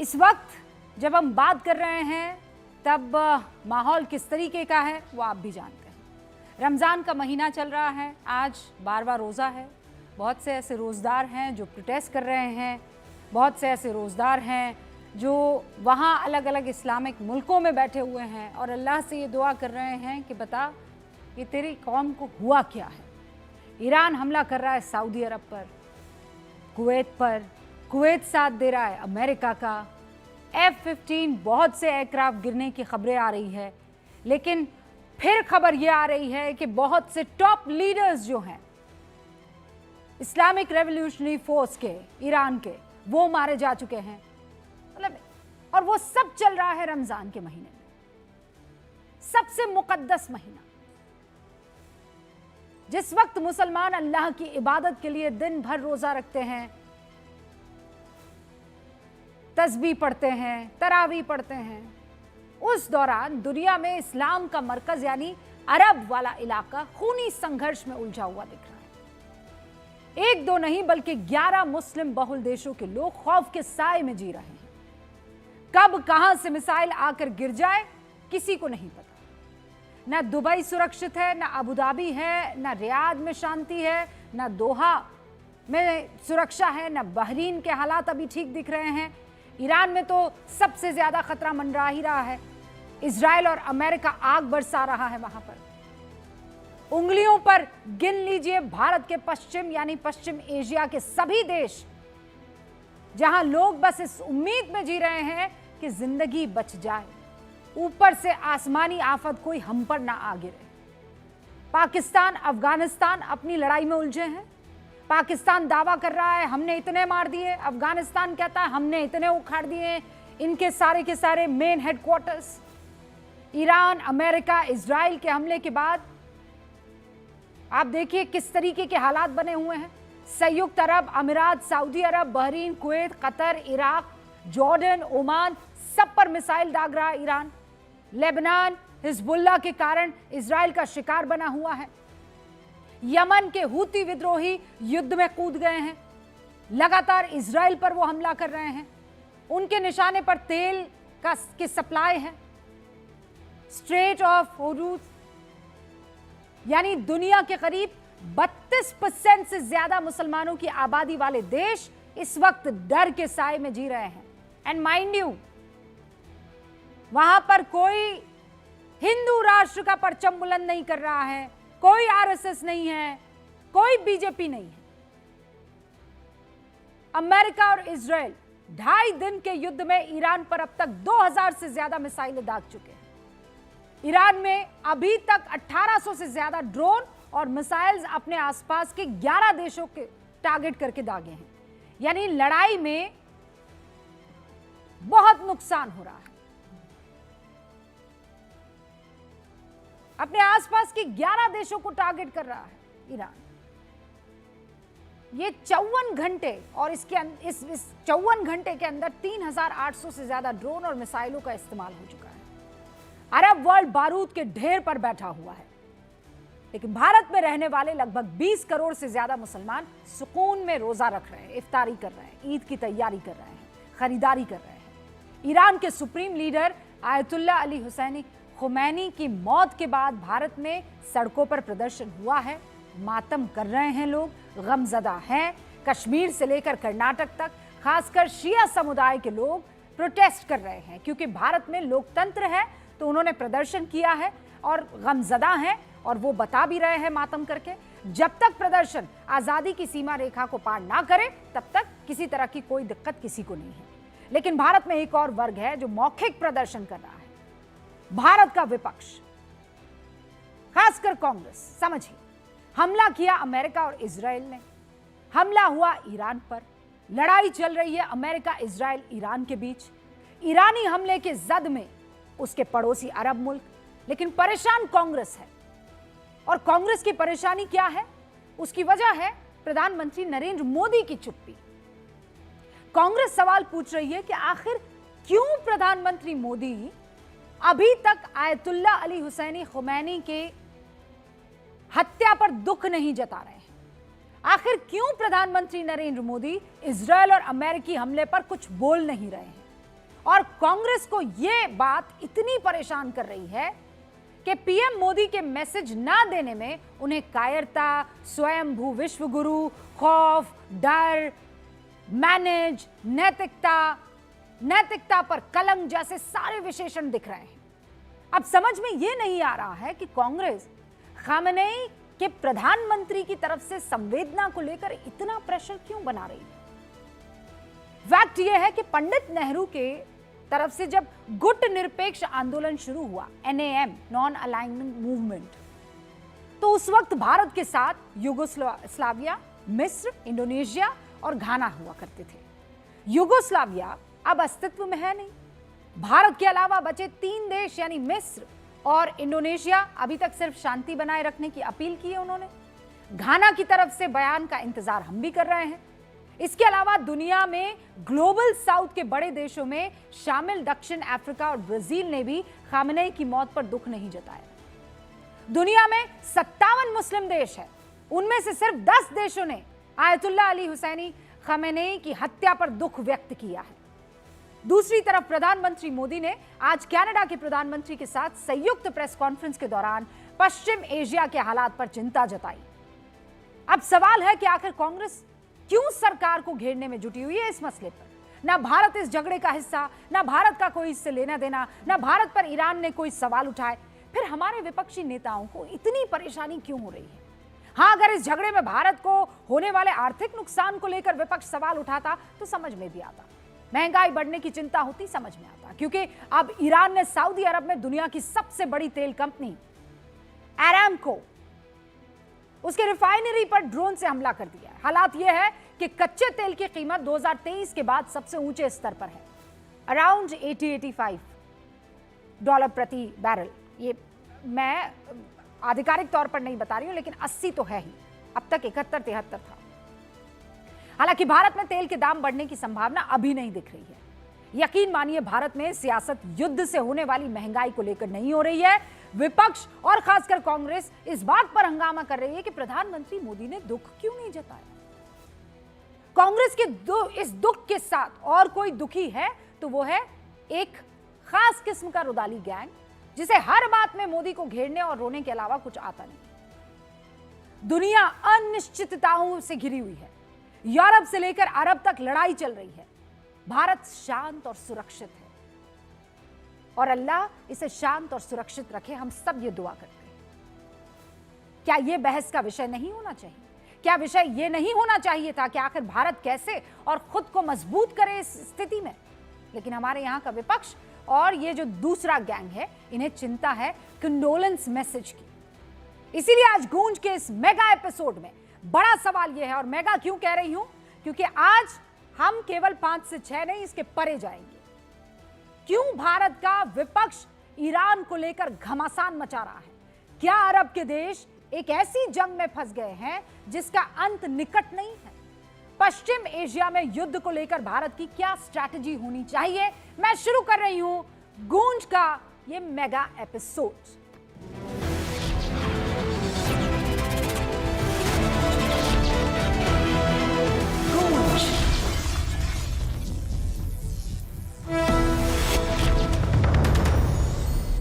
इस वक्त जब हम बात कर रहे हैं तब माहौल किस तरीके का है वो आप भी जानते हैं। रमज़ान का महीना चल रहा है, आज 12वां रोज़ा है। बहुत से ऐसे रोज़दार हैं जो प्रोटेस्ट कर रहे हैं, बहुत से ऐसे रोज़दार हैं जो वहाँ अलग अलग इस्लामिक मुल्कों में बैठे हुए हैं और अल्लाह से ये दुआ कर रहे हैं कि बता कि तेरी कौम को हुआ क्या है। ईरान हमला कर रहा है सऊदी अरब पर, कुवैत पर, कुवैत साथ दे रहा है अमेरिका का। F-15 बहुत से एयरक्राफ्ट गिरने की खबरें आ रही है, लेकिन फिर खबर ये आ रही है कि बहुत से टॉप लीडर्स जो हैं इस्लामिक रेवोल्यूशनरी फोर्स के, ईरान के, वो मारे जा चुके हैं। मतलब और वो सब चल रहा है रमजान के महीने में, सबसे मुकद्दस महीना, जिस वक्त मुसलमान अल्लाह की इबादत के लिए दिन भर रोजा रखते हैं, तस्बीह पढ़ते हैं, तरावी पढ़ते हैं। उस दौरान दुनिया में इस्लाम का मरकज यानी अरब वाला इलाका खूनी संघर्ष में उलझा हुआ दिख रहा है। एक दो नहीं बल्कि 11 मुस्लिम बहुल देशों के लोग खौफ के साए में जी रहे हैं। कब कहां से मिसाइल आकर गिर जाए किसी को नहीं पता। ना दुबई सुरक्षित है, ना अबू धाबी है, ना रियाद में शांति है, ना दोहा में सुरक्षा है, ना बहरीन के हालात अभी ठीक दिख रहे हैं। ईरान में तो सबसे ज्यादा खतरा मंडरा ही रहा है। इजराइल और अमेरिका आग बरसा रहा है वहां पर। उंगलियों पर गिन लीजिए भारत के पश्चिम यानी पश्चिम एशिया के सभी देश, जहां लोग बस इस उम्मीद में जी रहे हैं कि जिंदगी बच जाए, ऊपर से आसमानी आफत कोई हम पर ना आ गिरे। पाकिस्तान, अफगानिस्तान अपनी लड़ाई में उलझे हैं। पाकिस्तान दावा कर रहा है हमने इतने मार दिए, अफगानिस्तान कहता है हमने इतने उखाड़ दिए इनके सारे के सारे main headquarters. Iran, America, Israel के हमले के बाद आप देखिए किस तरीके के हालात बने हुए हैं। संयुक्त अरब अमीरात, सऊदी अरब, Bahrain, Kuwait, Qatar, Iraq, Jordan, Oman, सब पर मिसाइल दाग रहा है ईरान। लेबनान हिजबुल्लाह के कारण इजराइल का शिकार बना हुआ है। यमन के हूती विद्रोही युद्ध में कूद गए हैं, लगातार इजराइल पर वो हमला कर रहे हैं। उनके निशाने पर तेल की सप्लाई है। स्ट्रेट ऑफ होर्मुज यानी दुनिया के करीब 32% से ज्यादा मुसलमानों की आबादी वाले देश इस वक्त डर के साए में जी रहे हैं। एंड माइंड यू, वहां पर कोई हिंदू राष्ट्र का परचम बुलंद नहीं कर रहा है, कोई आरएसएस नहीं है, कोई बीजेपी नहीं है। अमेरिका और इजराइल 2.5 दिन के युद्ध में ईरान पर अब तक 2000 से ज्यादा मिसाइलें दाग चुके हैं। ईरान में अभी तक 1800 से ज्यादा ड्रोन और मिसाइल्स अपने आसपास के 11 देशों के टारगेट करके दागे हैं। यानी लड़ाई में बहुत नुकसान हो रहा है। अपने आसपास के 11 देशों को टारगेट कर रहा है ईरान। ये 54 घंटे और इस 54 घंटे के अंदर 3800 से ज्यादा ड्रोन और मिसाइलों का इस्तेमाल हो चुका है। अरब वर्ल्ड बारूद के ढेर पर बैठा हुआ है, लेकिन भारत में रहने वाले लगभग 20 करोड़ से ज्यादा मुसलमान सुकून में रोजा रख रहे हैं, इफ्तारी कर रहे हैं, ईद की तैयारी कर रहे हैं, खरीदारी कर रहे हैं। ईरान के supreme leader Ayatollah Ali Hosseini Khamenei की मौत के बाद भारत में सड़कों पर प्रदर्शन हुआ है, मातम कर रहे हैं लोग, गमजदा हैं। कश्मीर से लेकर कर्नाटक तक खासकर शिया समुदाय के लोग प्रोटेस्ट कर रहे हैं, क्योंकि भारत में लोकतंत्र है तो उन्होंने प्रदर्शन किया है और गमजदा हैं और वो बता भी रहे हैं मातम करके, जब तक प्रदर्शन आजादी की सीमा रेखा को पार ना करे तब तक किसी तरह की कोई दिक्कत किसी को नहीं है। लेकिन भारत में एक और वर्ग है जो मौखिक प्रदर्शन कर रहा है, भारत का विपक्ष, खासकर कांग्रेस। समझिए, हमला किया अमेरिका और इजराइल ने, हमला हुआ ईरान पर, लड़ाई चल रही है अमेरिका, इजराइल, ईरान के बीच। ईरानी हमले के जद में उसके पड़ोसी अरब मुल्क, लेकिन परेशान कांग्रेस है। और कांग्रेस की परेशानी क्या है? उसकी वजह है प्रधानमंत्री नरेंद्र मोदी की चुप्पी। कांग्रेस सवाल पूछ रही है कि आखिर क्यों प्रधानमंत्री मोदी अभी तक आयतुल्लाह अली हुसैनी खुमैनी के हत्या पर दुख नहीं जता रहे हैं। आखिर क्यों प्रधानमंत्री नरेंद्र मोदी इजरायल और अमेरिकी हमले पर कुछ बोल नहीं रहे हैं? और कांग्रेस को यह बात इतनी परेशान कर रही है कि पीएम मोदी के मैसेज ना देने में उन्हें कायरता, स्वयंभू विश्व गुरु, खौफ, डर, मैनेज, नैतिकता पर कलंक जैसे सारे विशेषण दिख रहे हैं। अब समझ में यह नहीं आ रहा है कि कांग्रेस खामेनेई के प्रधानमंत्री की तरफ से संवेदना को लेकर इतना प्रेशर क्यों बना रही है। फैक्ट यह है कि पंडित नेहरू के तरफ से जब गुट निरपेक्ष आंदोलन शुरू हुआ, NAM, नॉन अलाइनमेंट मूवमेंट, तो उस वक्त भारत के साथ यूगोस्लाविया, मिस्र, इंडोनेशिया और घाना हुआ करते थे। यूगोस्लाविया अब अस्तित्व में है नहीं। भारत के अलावा बचे 3 देश यानी मिस्र और इंडोनेशिया अभी तक सिर्फ शांति बनाए रखने की अपील की है उन्होंने। घाना की तरफ से बयान का इंतजार हम भी कर रहे हैं। इसके अलावा दुनिया में ग्लोबल साउथ के बड़े देशों में शामिल दक्षिण अफ्रीका और ब्राजील ने भी खामेनेई की मौत पर दुख नहीं जताया। दुनिया में 57 मुस्लिम देश है, उनमें से सिर्फ 10 देशों ने आयतुल्लाह अली हुसैनी खामेनेई की हत्या पर दुख व्यक्त किया है। दूसरी तरफ प्रधानमंत्री मोदी ने आज कनाडा के प्रधानमंत्री के साथ संयुक्त प्रेस कॉन्फ्रेंस के दौरान पश्चिम एशिया के हालात पर चिंता जताई। अब सवाल है कि आखिर कांग्रेस क्यों सरकार को घेरने में जुटी हुई है इस मसले पर। ना भारत इस झगड़े का हिस्सा, ना भारत का कोई इससे लेना देना, ना भारत पर ईरान ने कोई सवाल उठाए। फिर हमारे विपक्षी नेताओं को इतनी परेशानी क्यों हो रही है। हाँ, अगर इस झगड़े में भारत को होने वाले आर्थिक नुकसान को लेकर विपक्ष सवाल उठाता तो समझ में भी आता, महंगाई बढ़ने की चिंता होती समझ में आता, क्योंकि अब ईरान ने सऊदी अरब में दुनिया की सबसे बड़ी तेल कंपनी अरामको, उसके रिफाइनरी पर ड्रोन से हमला कर दिया है। हालात यह है कि कच्चे तेल की कीमत 2023 के बाद सबसे ऊंचे स्तर पर है, अराउंड $80-85 प्रति बैरल। ये मैं आधिकारिक तौर पर नहीं बता रही हूं, लेकिन 80 तो है ही, अब तक 71-73 था। हालांकि भारत में तेल के दाम बढ़ने की संभावना अभी नहीं दिख रही है। यकीन मानिए, भारत में सियासत युद्ध से होने वाली महंगाई को लेकर नहीं हो रही है। विपक्ष और खासकर कांग्रेस इस बात पर हंगामा कर रही है कि प्रधानमंत्री मोदी ने दुख क्यों नहीं जताया। कांग्रेस के इस दुख के साथ और कोई दुखी है तो वो है एक खास किस्म का रुदाली गैंग, जिसे हर बात में मोदी को घेरने और रोने के अलावा कुछ आता नहीं। दुनिया अनिश्चितताओं से घिरी हुई है। यूरोप से लेकर अरब तक लड़ाई चल रही है। भारत शांत और सुरक्षित है और अल्लाह इसे शांत और सुरक्षित रखे, हम सब ये दुआ करते हैं। क्या यह बहस का विषय नहीं होना चाहिए? क्या विषय यह नहीं होना चाहिए था कि आखिर भारत कैसे और खुद को मजबूत करे इस स्थिति में? लेकिन हमारे यहां का विपक्ष और ये जो दूसरा गैंग है, इन्हें चिंता है कंडोलेंस मैसेज की। इसीलिए आज गूंज के इस मेगा एपिसोड में बड़ा सवाल यह है, और मेगा क्यों कह रही हूं, क्योंकि आज हम केवल 5 से 6 नहीं, इसके परे जाएंगे। क्यों भारत का विपक्ष ईरान को लेकर घमासान मचा रहा है? क्या अरब के देश एक ऐसी जंग में फंस गए हैं जिसका अंत निकट नहीं है? पश्चिम एशिया में युद्ध को लेकर भारत की क्या स्ट्रैटेजी होनी चाहिए? मैं शुरू कर रही हूं गूंज का ये मेगा एपिसोड।